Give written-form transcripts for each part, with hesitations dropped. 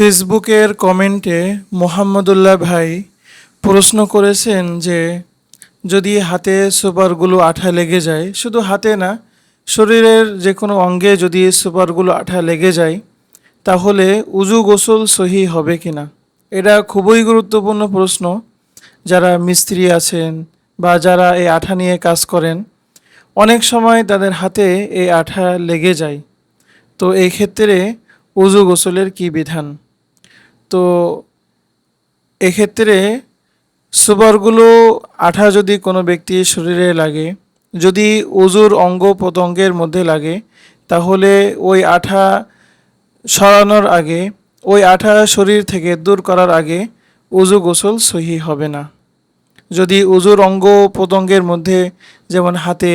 ফেসবুকের কমেন্টে মোহাম্মদুল্লাহ ভাই প্রশ্ন করেছেন যে যদি হাতে সুপারগুলো আঠা লেগে যায়, শুধু হাতে না, শরীরের যে কোনো অঙ্গে যদি সুপারগুলো আঠা লেগে যায় তাহলে উজু গোসল সহি হবে কিনা। এটা খুবই গুরুত্বপূর্ণ প্রশ্ন। যারা মিস্ত্রি আছেন বা যারা এই আঠা নিয়ে কাজ করেন, অনেক সময় তাদের হাতে এই আঠা লেগে যায়। তো এই ক্ষেত্রে উজু গোসলের কি বিধান? তো এক্ষেত্রে সুপারগুলো আঠা যদি কোনো ব্যক্তির শরীরে লাগে, যদি অজুর অঙ্গ প্রত্যঙ্গের মধ্যে লাগে, তাহলে ওই আঠা সরানোর আগে, ওই আঠা শরীর থেকে দূর করার আগে উজু গোসল সহি হবে না। যদি উজুর অঙ্গ প্রত্যঙ্গের মধ্যে, যেমন হাতে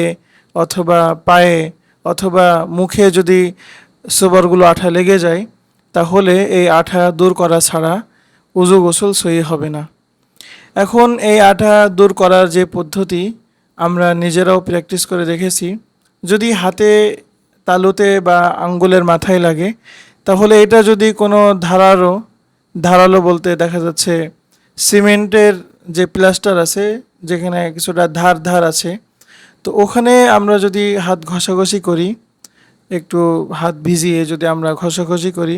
অথবা পায়ে অথবা মুখে যদি সুপারগুলো আঠা লেগে যায়, তাহলে এই আঠা দূর করা ছাড়া উজু গোসল সহি হবে না। এখন এই আঠা দূর করার যে পদ্ধতি আমরা নিজেরাও প্র্যাকটিস করে দেখেছি। যদি হাতে তালুতে বা আঙ্গুলের মাথায় লাগে, তাহলে এটা যদি কোনো ধারালো বলতে দেখা যাচ্ছে সিমেন্টের যে প্লাস্টার আছে, যেখানে কিছুটা ধার ধার আছে, তো ওখানে আমরা যদি হাত ঘষাঘষি করি, একটু হাত ভিজিয়ে যদি আমরা ঘষাঘষি করি,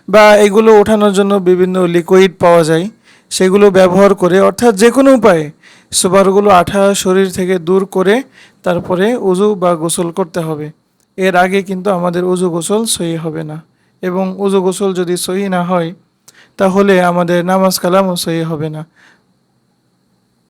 বা এগুলো ওঠানোর জন্য বিভিন্ন লিকুইড পাওয়া যায়, সেগুলো ব্যবহার করে, অর্থাৎ যে কোনো উপায়ে সুপারগুলো আঠা শরীর থেকে দূর করে তারপরে উজু বা গোসল করতে হবে। এর আগে কিন্তু আমাদের উজু গোসল সহি হবে না, এবং উজু গোসল যদি সহি না হয় তাহলে আমাদের নামাজ কালামও সহি হবে না।